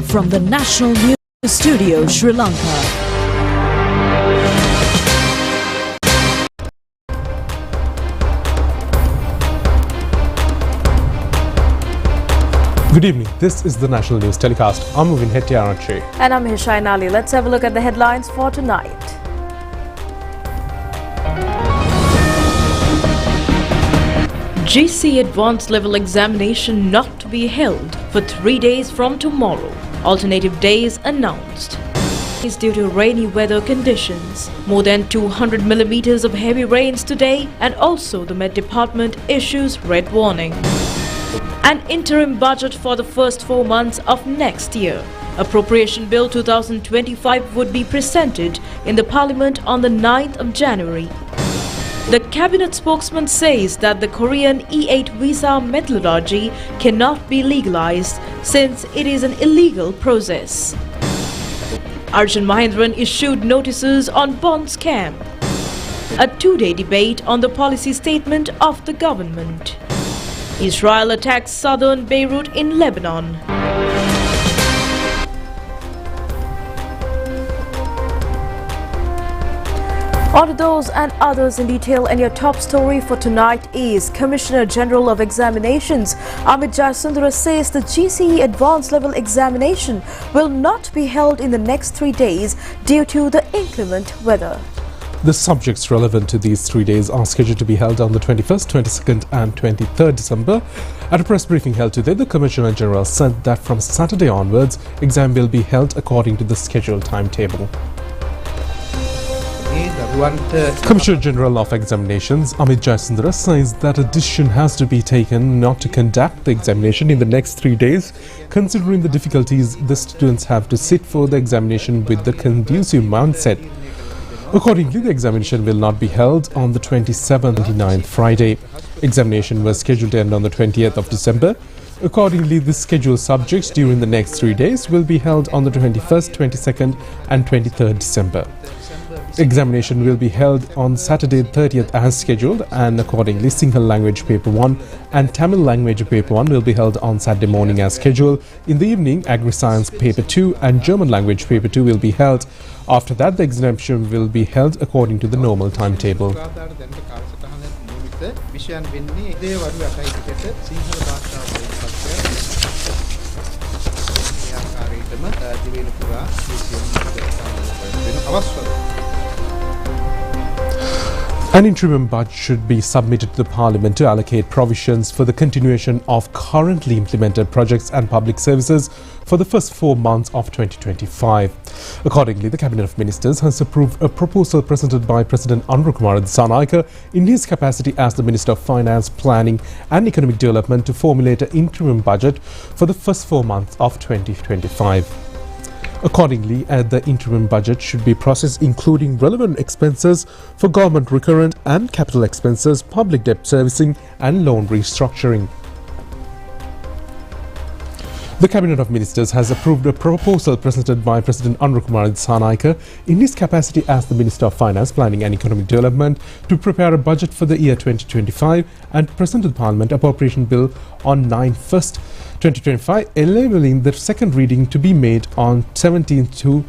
from the National News Studio, Sri Lanka. Good evening. This is the National News Telecast. I'm Movin Hettiarache. And I'm Hishain Ali. Let's have a look at the headlines for tonight. GC Advanced Level Examination not to be held for 3 days from tomorrow. Alternative days announced. Is due to rainy weather conditions. More than 200 millimeters of heavy rains today, and also the Met Department issues red warning. An interim budget for the first 4 months of next year. Appropriation Bill 2025 would be presented in the Parliament on the 9th of January. The cabinet spokesman says that the Korean E8 visa methodology cannot be legalized since it is an illegal process. Arjun Mahendran issued notices on bond scam. A 2-day debate on the policy statement of the government. Israel attacks southern Beirut in Lebanon. On to those and others in detail, and your top story for tonight is Commissioner General of Examinations Amit Jayasundara says the GCE Advanced Level Examination will not be held in the next 3 days due to the inclement weather. The subjects relevant to these 3 days are scheduled to be held on the 21st, 22nd and 23rd December. At a press briefing held today, the Commissioner General said that from Saturday onwards, exam will be held according to the scheduled timetable. Commissioner General of Examinations Amit Jayasundara says that a decision has to be taken not to conduct the examination in the next 3 days, considering the difficulties the students have to sit for the examination with the conducive mindset. Accordingly, the examination will not be held on the 27th and 29th Friday. Examination was scheduled to end on the 20th of December. Accordingly, the scheduled subjects during the next 3 days will be held on the 21st, 22nd and 23rd December. Examination will be held on Saturday 30th as scheduled, and accordingly Sinhala language paper 1 and Tamil language paper 1 will be held on Saturday morning as scheduled. In the evening, Agri-Science paper 2 and German language paper 2 will be held. After that, the examination will be held according to the normal timetable. An interim budget should be submitted to the Parliament to allocate provisions for the continuation of currently implemented projects and public services for the first 4 months of 2025. Accordingly, the Cabinet of Ministers has approved a proposal presented by President Anurakumara Dissanayake in his capacity as the Minister of Finance, Planning and Economic Development to formulate an interim budget for the first 4 months of 2025. Accordingly, the interim budget should be processed including relevant expenses for government recurrent and capital expenses, public debt servicing and loan restructuring. The Cabinet of Ministers has approved a proposal presented by President Anurakumara Dissanayake in his capacity as the Minister of Finance, Planning and Economic Development to prepare a budget for the year 2025 and present to the Parliament Appropriation Bill on 9th 2025, enabling the second reading to be made on 17th to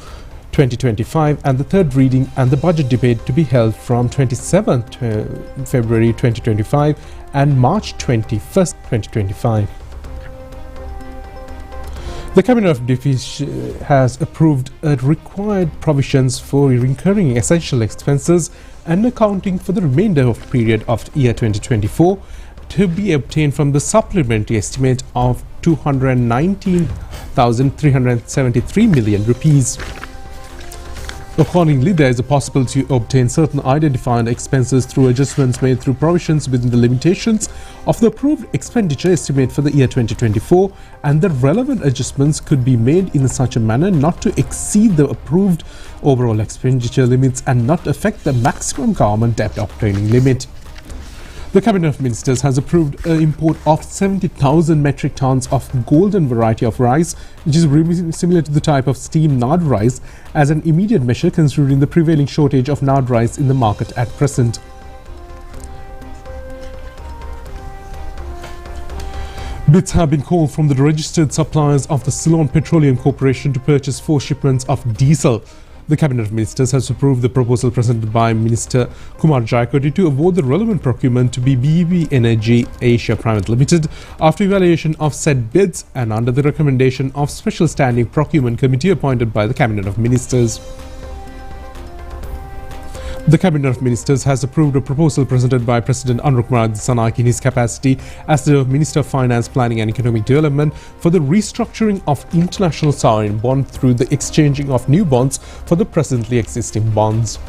2025 and the third reading and the budget debate to be held from 27th February 2025 and March 21st, 2025. The Cabinet of Defence has approved required provisions for recurring essential expenses and accounting for the remainder of the period of the year 2024 to be obtained from the supplementary estimate of 219,373 million rupees. Accordingly, there is a possibility to obtain certain identified expenses through adjustments made through provisions within the limitations of the approved expenditure estimate for the year 2024, and the relevant adjustments could be made in such a manner not to exceed the approved overall expenditure limits and not affect the maximum government debt obtaining limit. The Cabinet of Ministers has approved an import of 70,000 metric tons of golden variety of rice, which is similar to the type of steamed nard rice, as an immediate measure considering the prevailing shortage of nard rice in the market at present. Bids have been called from the registered suppliers of the Ceylon Petroleum Corporation to purchase 4 shipments of diesel. The Cabinet of Ministers has approved the proposal presented by Minister Kumar Jayakody to award the relevant procurement to be BEB Energy Asia Private Limited after evaluation of said bids and under the recommendation of Special Standing Procurement Committee appointed by the Cabinet of Ministers. The Cabinet of Ministers has approved a proposal presented by President Anurag Kumar Dissanayake in his capacity as the Minister of Finance, Planning and Economic Development for the restructuring of international sovereign bond through the exchanging of new bonds for the presently existing bonds.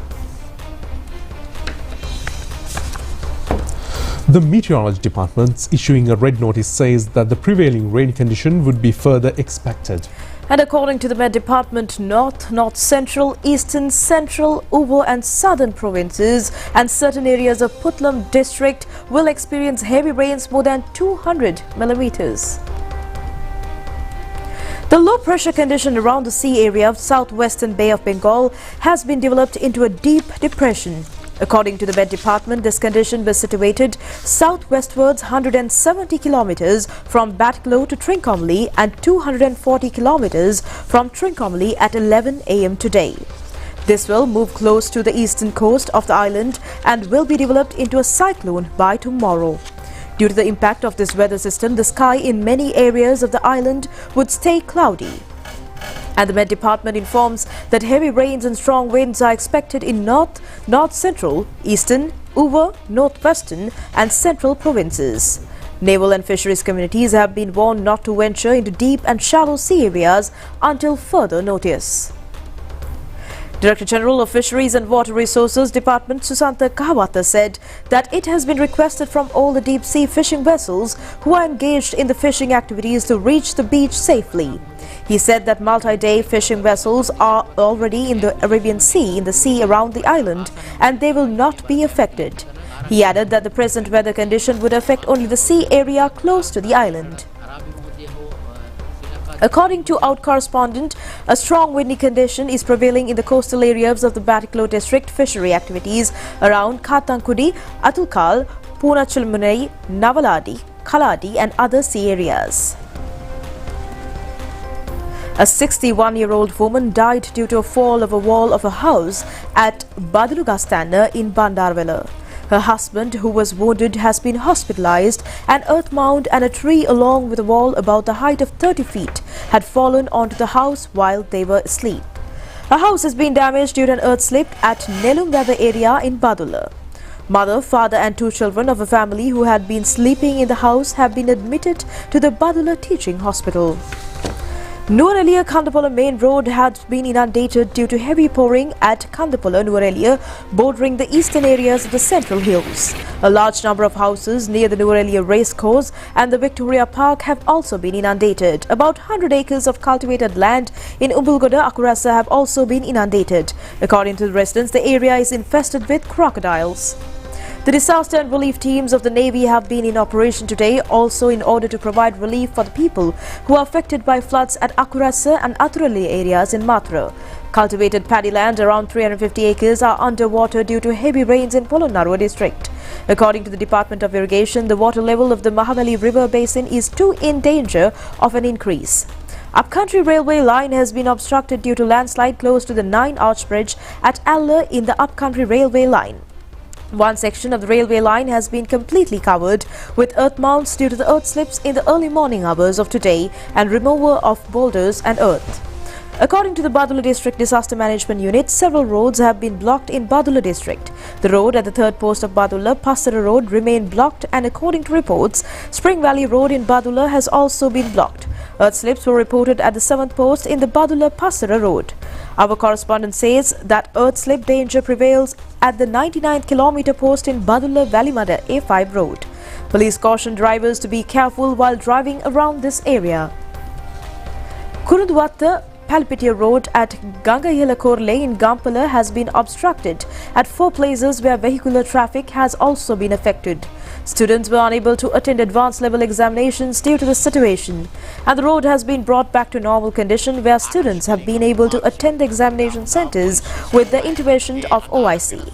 The Meteorology Department's issuing a red notice says that the prevailing rain condition would be further expected. And according to the Met Department, North, North Central, Eastern, Central, Ubon and Southern provinces and certain areas of Putlam district will experience heavy rains more than 200 millimeters. The low pressure condition around the sea area of southwestern Bay of Bengal has been developed into a deep depression. According to the Met Department, this condition was situated southwestwards 170 kilometers from Batclow to Trincomalee and 240 kilometers from Trincomalee at 11 am today. This will move close to the eastern coast of the island and will be developed into a cyclone by tomorrow. Due to the impact of this weather system, the sky in many areas of the island would stay cloudy. And the Met Department informs that heavy rains and strong winds are expected in North, North Central, Eastern, Ubon, Northwestern and Central provinces. Naval and fisheries communities have been warned not to venture into deep and shallow sea areas until further notice. Director General of Fisheries and Water Resources Department Susanta Kahawata said that it has been requested from all the deep sea fishing vessels who are engaged in the fishing activities to reach the beach safely. He said that multi-day fishing vessels are already in the Arabian Sea in the sea around the island and they will not be affected. He added that the present weather condition would affect only the sea area close to the island. According to our correspondent, a strong windy condition is prevailing in the coastal areas of the Batclow district fishery activities around Katankudi, Atulkal, Punachulmunai, Navaladi, Kaladi and other sea areas. A 61-year-old woman died due to a fall of a wall of a house at Badulugastana in Bandarwala. Her husband, who was wounded, has been hospitalized. An earth mound and a tree along with a wall about the height of 30 feet had fallen onto the house while they were asleep. A house has been damaged due to an earth slip at Nelumgada area in Badula. Mother, father and 2 children of a family who had been sleeping in the house have been admitted to the Badula Teaching Hospital. Nuwara Kandapala main road had been inundated due to heavy pouring at Kandapala, Nuwara, bordering the eastern areas of the Central Hills. A large number of houses near the Nuwara racecourse and the Victoria Park have also been inundated. About 100 acres of cultivated land in Umbulgoda, Akurasa have also been inundated. According to the residents, the area is infested with crocodiles. The disaster and relief teams of the Navy have been in operation today also in order to provide relief for the people who are affected by floods at Akurasa and Aturali areas in Mathura. Cultivated paddy land around 350 acres are underwater due to heavy rains in Polonnaruwa district. According to the Department of Irrigation, the water level of the Mahabali River basin is too in danger of an increase. Upcountry railway line has been obstructed due to landslide close to the 9-arch bridge at Alla in the upcountry railway line. One section of the railway line has been completely covered with earth mounds due to the earth slips in the early morning hours of today and removal of boulders and earth. According to the Badula District Disaster Management Unit, several roads have been blocked in Badula District. The road at the 3rd post of Badula, Passara Road, remained blocked, and according to reports, Spring Valley Road in Badula has also been blocked. Earth slips were reported at the 7th post in the Badula Passara Road. Our correspondent says that earth slip danger prevails at the 99th kilometer post in Badula Valimada A5 road. Police caution drivers to be careful while driving around this area. Kurundwatta Palpitia Road at Gangayalakorle in Gampala has been obstructed at 4 places where vehicular traffic has also been affected. Students were unable to attend advanced level examinations due to the situation, and the road has been brought back to normal condition where students have been able to attend the examination centers with the intervention of OIC.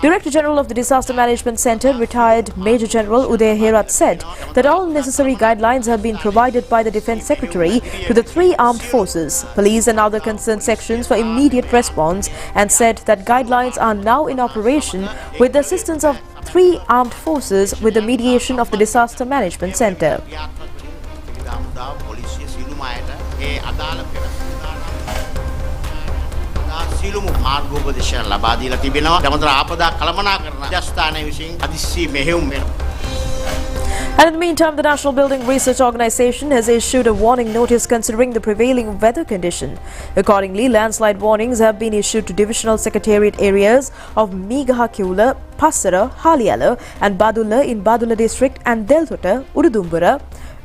Director General of the Disaster Management Centre, retired Major General Uday Herath, said that all necessary guidelines have been provided by the Defence Secretary to the three armed forces, police and other concerned sections for immediate response, and said that guidelines are now in operation with the assistance of three armed forces with the mediation of the Disaster Management Centre. And in the meantime, the National Building Research Organisation has issued a warning notice considering the prevailing weather condition. Accordingly, landslide warnings have been issued to divisional secretariat areas of Megahakula, Passara, Haliyala and Badulla in Badulla district and Deltota, Ududumbura,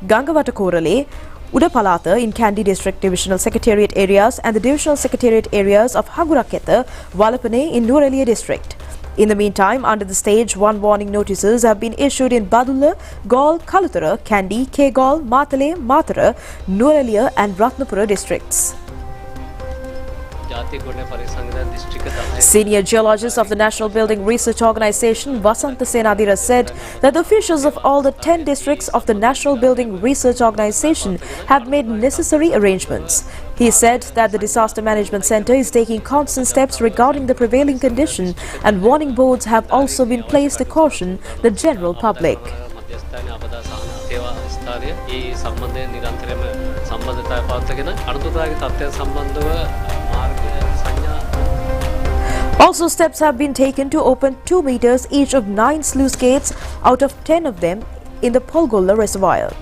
Gangawata Korale, Udapalata in Kandy district divisional secretariat areas and the divisional secretariat areas of Haguraketa, Walapane in Nuwara district. In the meantime, under the stage 1 warning notices have been issued in Badulla, Gaul, Kalutara, Kandy, Kegaul, Matale, Matara, Nuwara and Ratnapura districts. Senior geologist of the National Building Research Organisation, Vasanta Senadira, said that the officials of all the 10 districts of the National Building Research Organisation have made necessary arrangements. He said that the Disaster Management Centre is taking constant steps regarding the prevailing condition and warning boards have also been placed to caution the general public. Also, steps have been taken to open 2 meters each of 9 sluice gates out of 10 of them in the Polgolla reservoir.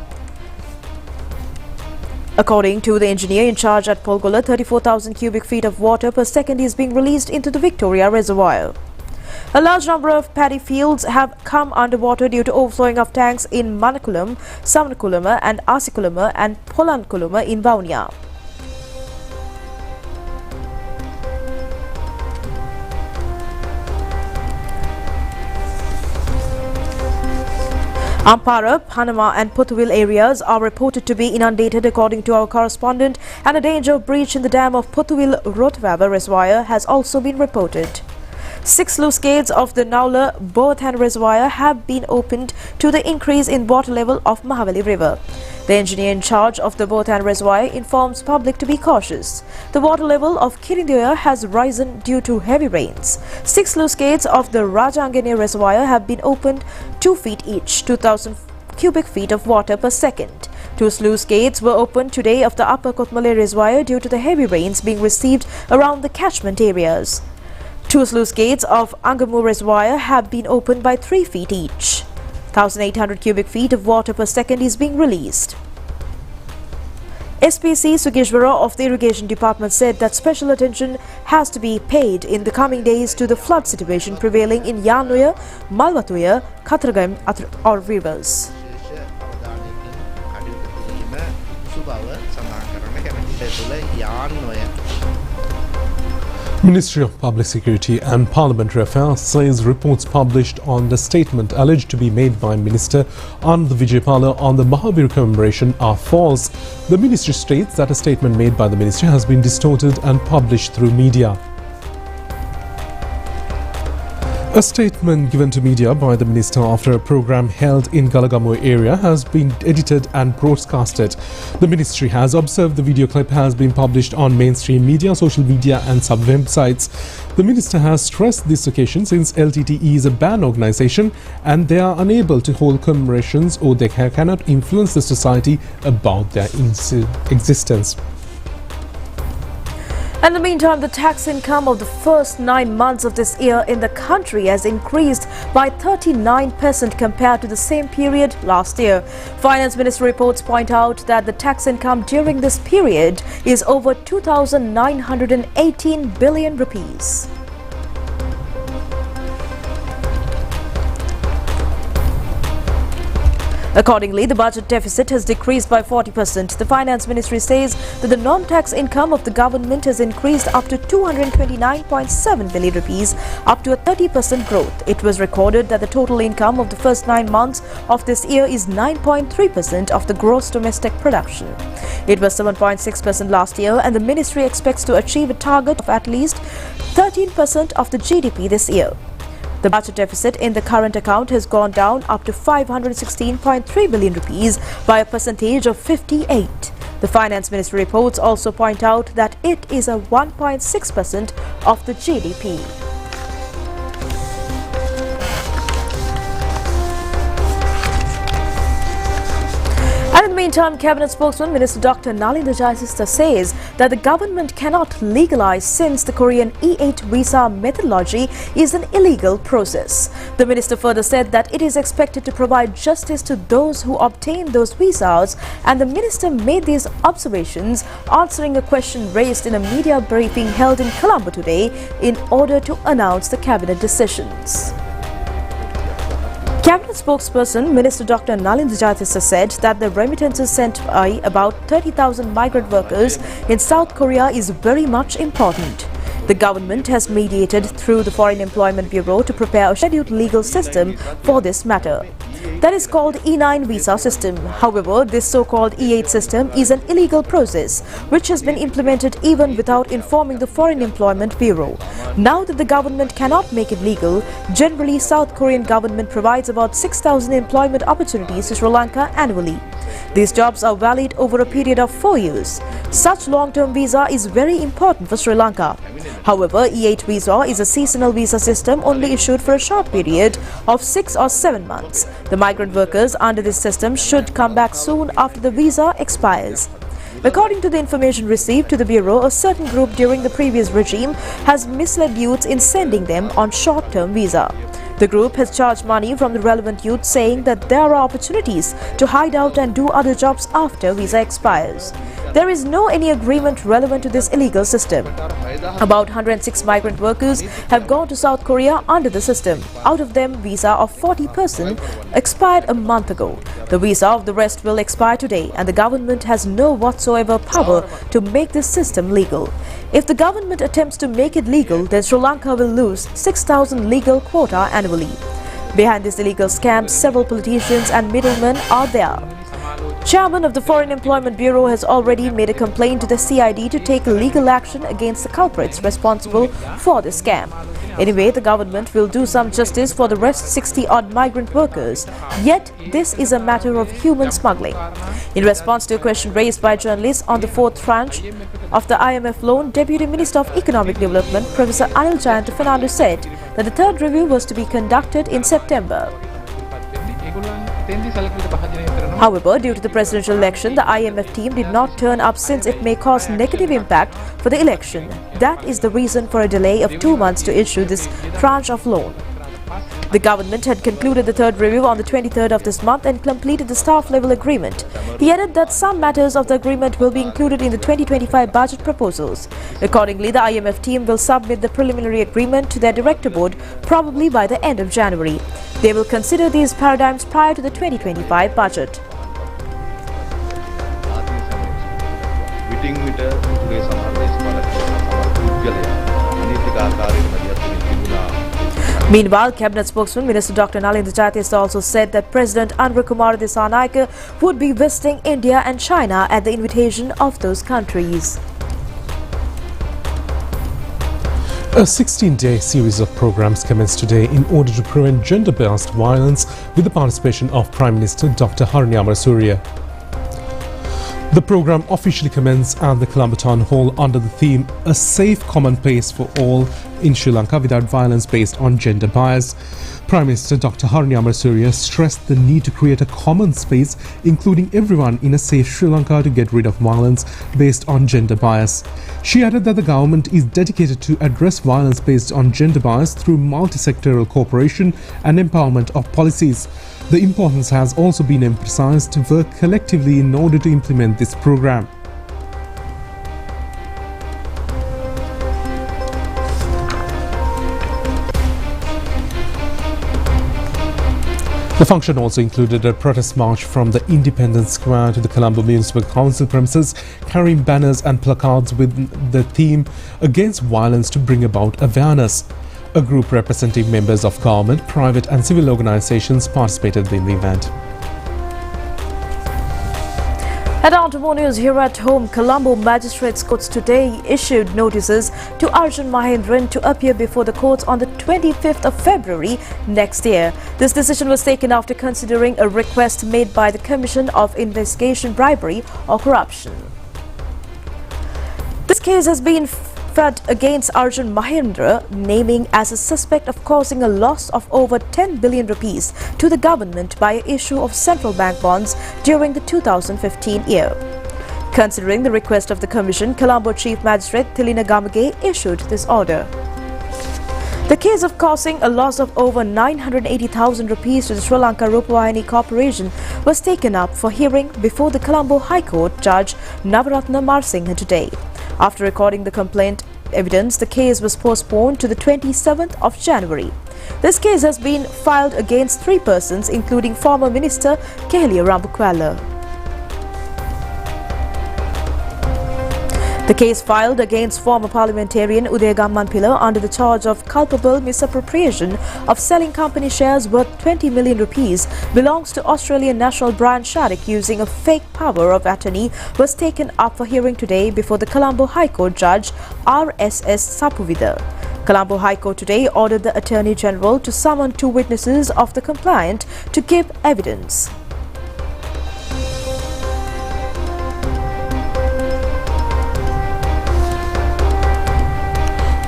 According to the engineer in charge at Polgolla, 34,000 cubic feet of water per second is being released into the Victoria reservoir. A large number of paddy fields have come underwater due to overflowing of tanks in Manakulam, Samanakulama and Asikulama and Polankulama in Vaunia. Ampara, Panama and Putuil areas are reported to be inundated according to our correspondent, and a danger of breach in the dam of Putuil Rotavava reservoir has also been reported. 6 sluice gates of the Naula Boathan reservoir have been opened to the increase in water level of Mahavali river. The engineer in charge of the Boathan reservoir informs public to be cautious. The water level of Kirindoya has risen due to heavy rains. 6 sluice gates of the Rajangene reservoir have been opened 2 feet each, 2,000 cubic feet of water per second. 2 sluice gates were opened today of the Upper Kotmale reservoir due to the heavy rains being received around the catchment areas. 2 sluice gates of Angamu reservoir have been opened by 3 feet each. 1,800 cubic feet of water per second is being released. SPC Sugeshwara of the Irrigation Department said that special attention has to be paid in the coming days to the flood situation prevailing in Yanuya, Malwatuya, Katragam or rivers. Ministry of Public Security and Parliamentary Affairs says reports published on the statement alleged to be made by Minister Anand Vijaypala on the Mahavir commemoration are false. The ministry states that a statement made by the ministry has been distorted and published through media. A statement given to media by the minister after a program held in Galagamu area has been edited and broadcasted. The ministry has observed the video clip has been published on mainstream media, social media and sub-websites. The minister has stressed this occasion since LTTE is a banned organisation and they are unable to hold commemorations or they cannot influence the society about their existence. In the meantime, the tax income of the first 9 months of this year in the country has increased by 39% compared to the same period last year. Finance Ministry reports point out that the tax income during this period is over 2,918 billion rupees. Accordingly, the budget deficit has decreased by 40%. The Finance Ministry says that the non-tax income of the government has increased up to 229.7 billion rupees, up to a 30% growth. It was recorded that the total income of the first 9 months of this year is 9.3% of the gross domestic production. It was 7.6% last year, and the ministry expects to achieve a target of at least 13% of the GDP this year. The budget deficit in the current account has gone down up to 516.3 billion rupees by a percentage of 58. The Finance Ministry reports also point out that it is a 1.6% of the GDP. And in the meantime, Cabinet spokesman Minister Dr. Nalindra Jayasistha says that the government cannot legalize since the Korean E8 visa methodology is an illegal process. The minister further said that it is expected to provide justice to those who obtain those visas, and the minister made these observations answering a question raised in a media briefing held in Colombo today in order to announce the cabinet decisions. Cabinet spokesperson Minister Dr. Nalindra Jayasistha said that the remittances sent by about 30,000 migrant workers in South Korea is very much important. The government has mediated through the Foreign Employment Bureau to prepare a scheduled legal system for this matter. That is called E9 visa system. However, this so-called E8 system is an illegal process which has been implemented even without informing the Foreign Employment Bureau. Now that the government cannot make it legal, generally South Korean government provides about 6,000 employment opportunities to Sri Lanka annually. These jobs are valid over a period of 4 years. Such long-term visa is very important for Sri Lanka. However, E8 visa is a seasonal visa system only issued for a short period of 6 or 7 months. The migrant workers under this system should come back soon after the visa expires. According to the information received to the Bureau, a certain group during the previous regime has misled youths in sending them on short-term visa. The group has charged money from the relevant youth, saying that there are opportunities to hide out and do other jobs after visa expires. There is no any agreement relevant to this illegal system. About 106 migrant workers have gone to South Korea under the system. Out of them, visa of 40% expired a month ago. The visa of the rest will expire today, and the government has no whatsoever power to make this system legal. If the government attempts to make it legal, then Sri Lanka will lose 6,000 legal quota annually. Behind this illegal scam, several politicians and middlemen are there. Chairman of the Foreign Employment Bureau has already made a complaint to the CID to take legal action against the culprits responsible for the scam. Anyway, the government will do some justice for the rest 60-odd migrant workers. Yet, this is a matter of human smuggling. In response to a question raised by journalists on the fourth tranche of the IMF loan, Deputy Minister of Economic Development, Professor Anil Jayant Fernando, said that the third review was to be conducted in September. However, due to the presidential election, the IMF team did not turn up since it may cause negative impact for the election. That is the reason for a delay of 2 months to issue this tranche of loan. The government had concluded the third review on the 23rd of this month and completed the staff-level agreement. He added that some matters of the agreement will be included in the 2025 budget proposals. Accordingly, the IMF team will submit the preliminary agreement to their director board probably by the end of January. They will consider these paradigms prior to the 2025 budget. Meanwhile, Cabinet spokesman Minister Dr. Nalindra Jayasistha also said that President Anwar Kumar Dissanayake would be visiting India and China at the invitation of those countries. A 16-day series of programs commenced today in order to prevent gender-based violence with the participation of Prime Minister Dr. Harini Amarasuriya. The program officially commenced at the Colombo Town Hall under the theme "A Safe Common Place for All in Sri Lanka Without Violence Based on Gender Bias." Prime Minister Dr. Harini Amarasuriya stressed the need to create a common space including everyone in a safe Sri Lanka to get rid of violence based on gender bias. She added that the government is dedicated to address violence based on gender bias through multi-sectoral cooperation and empowerment of policies. The importance has also been emphasized to work collectively in order to implement this program. The function also included a protest march from the Independence Square to the Colombo Municipal Council premises, carrying banners and placards with the theme "Against Violence to Bring About Awareness." A group representing members of government, private and civil organizations participated in the event. And on to more news here at home. Colombo Magistrates Courts today issued notices to Arjun Mahendran to appear before the courts on the 25th of February next year. This decision was taken after considering a request made by the Commission of Investigation Bribery or Corruption. This case has been filed against Arjun Mahendra, naming as a suspect of causing a loss of over 10 billion rupees to the government by an issue of central bank bonds during the 2015 year. Considering the request of the Commission, Colombo Chief Magistrate Thilina Gamage issued this order. The case of causing a loss of over 980,000 rupees to the Sri Lanka Rupavahini Corporation was taken up for hearing before the Colombo High Court Judge Navaratna Marsingha today. After recording the complaint evidence, the case was postponed to the 27th of January. This case has been filed against 3 persons, including former Minister Kehelia Rambukwala. The case filed against former parliamentarian Udaya Gammanpilla under the charge of culpable misappropriation of selling company shares worth 20 million rupees belongs to Australian national Brian Sharrock using a fake power of attorney was taken up for hearing today before the Colombo High Court Judge RSS Sapuvida. Colombo High Court today ordered the Attorney General to summon 2 witnesses of the complaint to give evidence.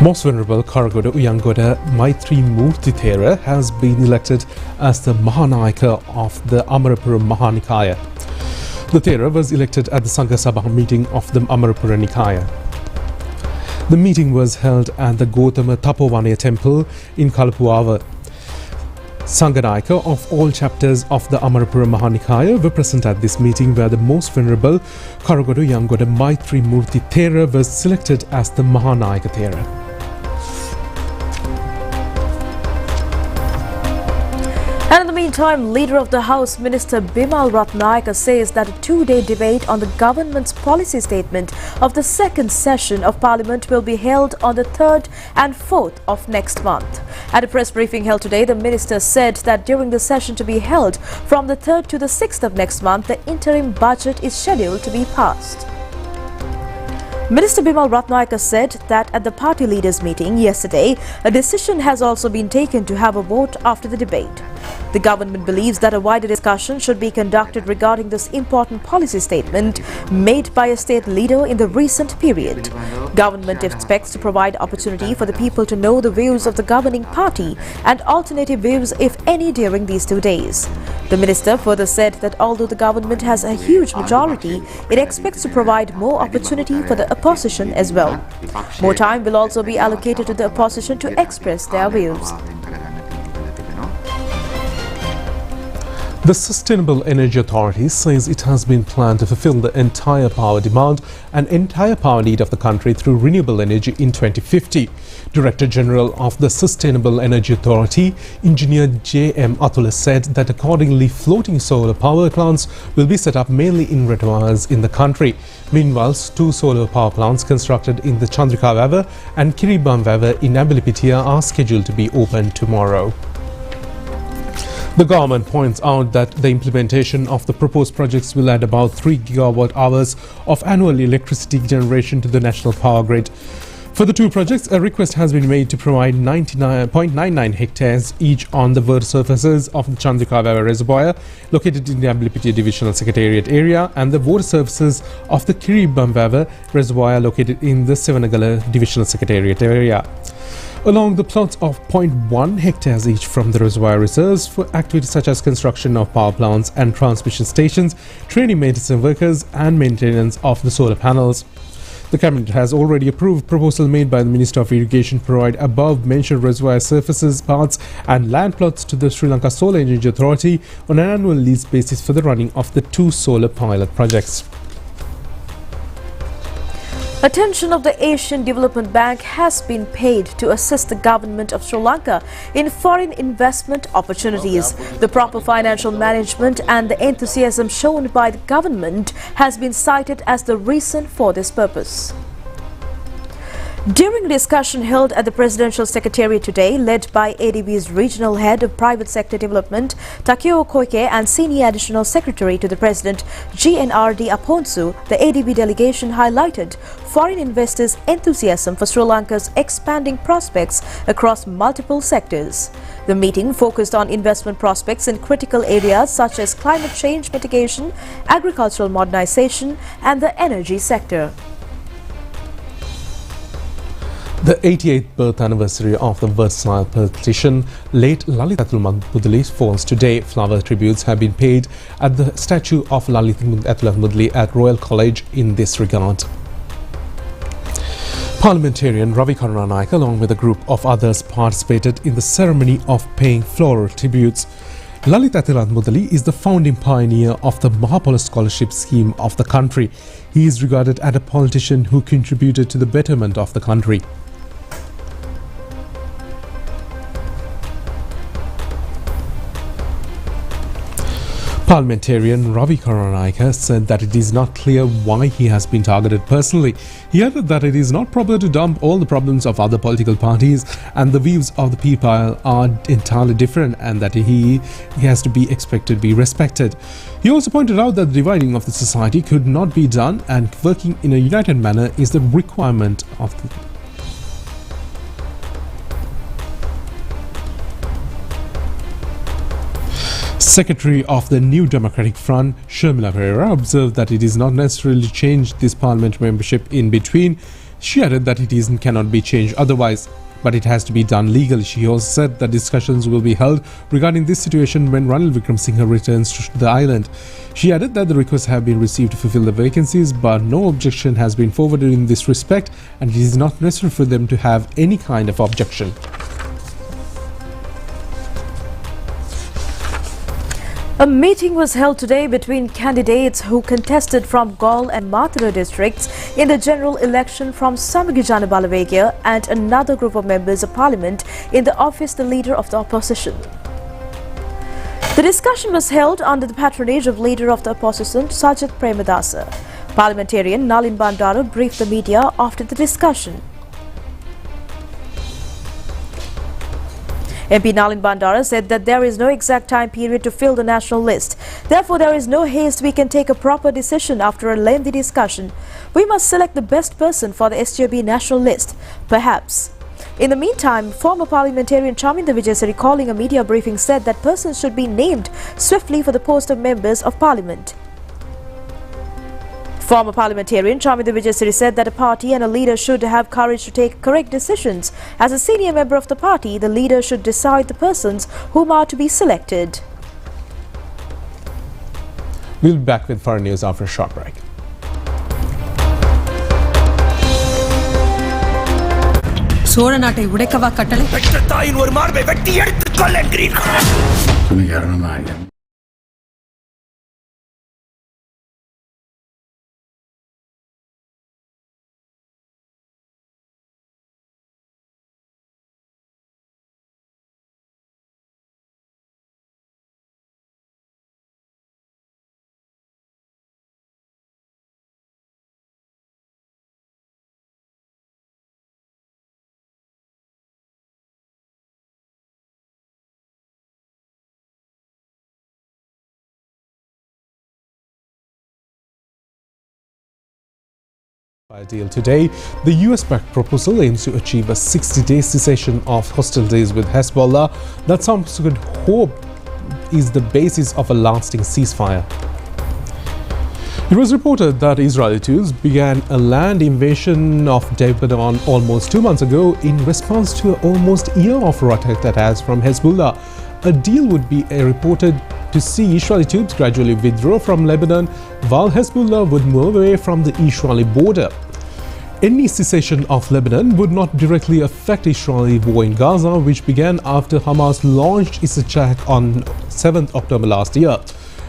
Most Venerable Karagoda Uyangoda Maitri Murti Thera has been elected as the Mahanayaka of the Amarapura Mahanikaya. The Thera was elected at the Sangha Sabha meeting of the Amarapura Nikaya. The meeting was held at the Gautama Tapowanaya temple in Kalapuava. Sanghanayaka of all chapters of the Amarapura Mahanikaya were present at this meeting, where the Most Venerable Karagoda Uyangoda Maitri Murti Thera was selected as the Mahanayaka Thera. And in the meantime, Leader of the House, Minister Bimal Ratnayaka, says that a 2-day debate on the government's policy statement of the 2nd session of Parliament will be held on the 3rd and 4th of next month. At a press briefing held today, the Minister said that during the session to be held from the 3rd to the 6th of next month, the interim budget is scheduled to be passed. Minister Bimal Ratnayaka said that at the party leaders' meeting yesterday, a decision has also been taken to have a vote after the debate. The government believes that a wider discussion should be conducted regarding this important policy statement made by a state leader in the recent period. Government expects to provide opportunity for the people to know the views of the governing party and alternative views, if any, during these 2 days. The minister further said that although the government has a huge majority, it expects to provide more opportunity for the opposition as well. More time will also be allocated to the opposition to express their views. The Sustainable Energy Authority says it has been planned to fulfill the entire power demand and entire power need of the country through renewable energy in 2050. Director General of the Sustainable Energy Authority, Engineer J.M. Atula, said that accordingly floating solar power plants will be set up mainly in reservoirs in the country. Meanwhile, 2 solar power plants constructed in the Chandrika Vava and Kiribam Vava in Abilipitia are scheduled to be opened tomorrow. The government points out that the implementation of the proposed projects will add about 3 gigawatt hours of annual electricity generation to the national power grid. For the 2 projects, a request has been made to provide 99.99 hectares each on the water surfaces of the Chandrika Vava Reservoir located in the Abilipitia Divisional Secretariat area and the water surfaces of the Kiribam Vava Reservoir located in the Sevanagala Divisional Secretariat area. Along the plots of 0.1 hectares each from the reservoir reserves for activities such as construction of power plants and transmission stations, training maintenance workers and maintenance of the solar panels. The Cabinet has already approved proposal made by the Minister of Irrigation to provide above-mentioned reservoir surfaces, parts and land plots to the Sri Lanka Solar Energy Authority on an annual lease basis for the running of the 2 solar pilot projects. Attention of the Asian Development Bank has been paid to assist the government of Sri Lanka in foreign investment opportunities. The proper financial management and the enthusiasm shown by the government has been cited as the reason for this purpose. During a discussion held at the Presidential Secretariat today, led by ADB's Regional Head of Private Sector Development, Takeo Koike, and Senior Additional Secretary to the President, GNRD Aponsu, the ADB delegation highlighted foreign investors' enthusiasm for Sri Lanka's expanding prospects across multiple sectors. The meeting focused on investment prospects in critical areas such as climate change mitigation, agricultural modernization, and the energy sector. The 88th birth anniversary of the versatile politician, late Lalita Mudali, falls today. Flower tributes have been paid at the statue of Lalita Mudali at Royal College in this regard. Parliamentarian Ravi Karunanika, along with a group of others, participated in the ceremony of paying floral tributes. Lalita Mudali is the founding pioneer of the Mahapala Scholarship Scheme of the country. He is regarded as a politician who contributed to the betterment of the country. Parliamentarian Ravi Karunanika said that it is not clear why he has been targeted personally. He added that it is not proper to dump all the problems of other political parties and the views of the people are entirely different and that he has to be expected to be respected. He also pointed out that the dividing of the society could not be done and working in a united manner is the requirement of the Secretary of the New Democratic Front, Sharmila Pereira, observed that it is not necessarily changed this parliament membership in between. She added that it cannot be changed otherwise, but it has to be done legally. She also said that discussions will be held regarding this situation when Ranil Wickremesinghe returns to the island. She added that the requests have been received to fulfill the vacancies, but no objection has been forwarded in this respect, and it is not necessary for them to have any kind of objection. A meeting was held today between candidates who contested from Galle and Mathura districts in the general election from Samagijana Balavegia and another group of members of parliament in the office of the leader of the opposition. The discussion was held under the patronage of leader of the opposition Sajid Premadasa. Parliamentarian Nalin Bandara briefed the media after the discussion. MP Nalin Bandara said that there is no exact time period to fill the national list. Therefore, there is no haste. We can take a proper decision after a lengthy discussion. We must select the best person for the SJB national list, perhaps. In the meantime, former parliamentarian Chaminda Vijayasiri, calling a media briefing, said that persons should be named swiftly for the post of members of parliament. Former parliamentarian Chaminda Vijayasiri said that a party and a leader should have courage to take correct decisions. As a senior member of the party, the leader should decide the persons whom are to be selected. We'll be back with foreign news after a short break. Chola நாட்டை உடைக்கவா கட்டளை? பெற்ற தாயின் ஒரு மார்பை வெட்டி எடுத்துக் கொள் என்கிறீர்கள். Deal today, the US-backed proposal aims to achieve a 60-day cessation of hostilities with Hezbollah that some could hope is the basis of a lasting ceasefire. It was reported that Israeli troops began a land invasion of Lebanon almost 2 months ago in response to almost a year of rocket attacks from Hezbollah. A deal would be reported to see Israeli troops gradually withdraw from Lebanon, while Hezbollah would move away from the Israeli border. Any cessation of Lebanon would not directly affect Israeli war in Gaza, which began after Hamas launched its attack on 7th October last year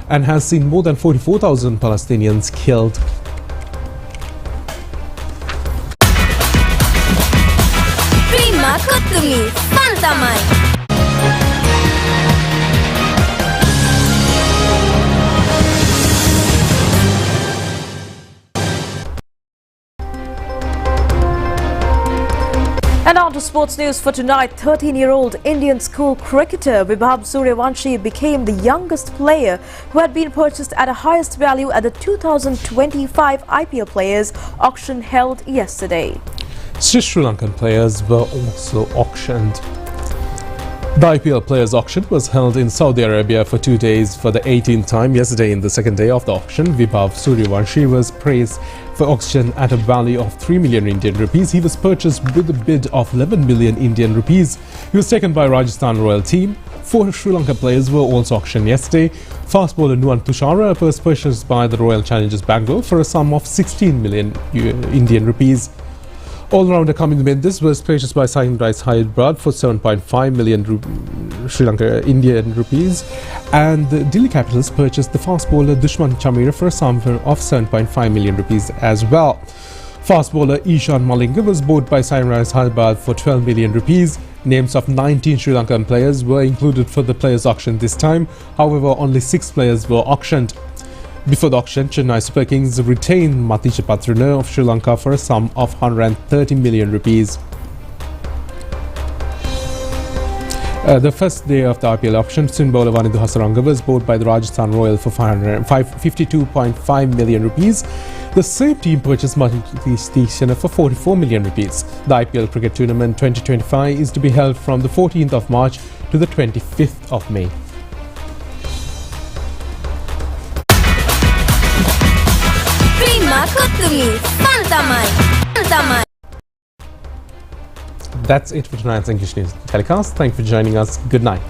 and has seen more than 44,000 Palestinians killed. Prima Kutumi, Fantamai. And on to sports news for tonight. 13-year-old Indian school cricketer Vibhav Suryavanshi became the youngest player who had been purchased at a highest value at the 2025 IPL Players auction held yesterday. Sri Lankan players were also auctioned. The IPL Players auction was held in Saudi Arabia for 2 days for the 18th time. Yesterday, in the second day of the auction, Vibhav Suryavanshi was praised for auction at a value of 3 million Indian rupees. He was purchased with a bid of 11 million Indian rupees. He was taken by Rajasthan Royal team. 4 Sri Lankan players were also auctioned yesterday. Fast bowler Nuwan Tushara was purchased by the Royal Challengers Bangalore for a sum of 16 million Indian rupees. All-rounder Kamil Mendis was purchased by Sunrise Hyderabad for 7.5 million Sri Lanka Indian rupees, and the Delhi Capitals purchased the fast bowler Dushman Chamira for a sum of 7.5 million rupees as well. Fast bowler Ishan Malinga was bought by Sunrise Hyderabad for 12 million rupees. Names of 19 Sri Lankan players were included for the players auction this time. However, only 6 players were auctioned. Before the auction, Chennai Super Kings retained Matisha Patrana of Sri Lanka for a sum of 130 million rupees. The first day of the IPL auction, spin bowler Vanidhu Hasaranga was bought by the Rajasthan Royal for 52.5 million rupees. The same team purchased Matisha Patrana for 44 million rupees. The IPL Cricket Tournament 2025 is to be held from the 14th of March to the 25th of May. That's it for tonight's English News Telecast. Thank you for joining us. Good night.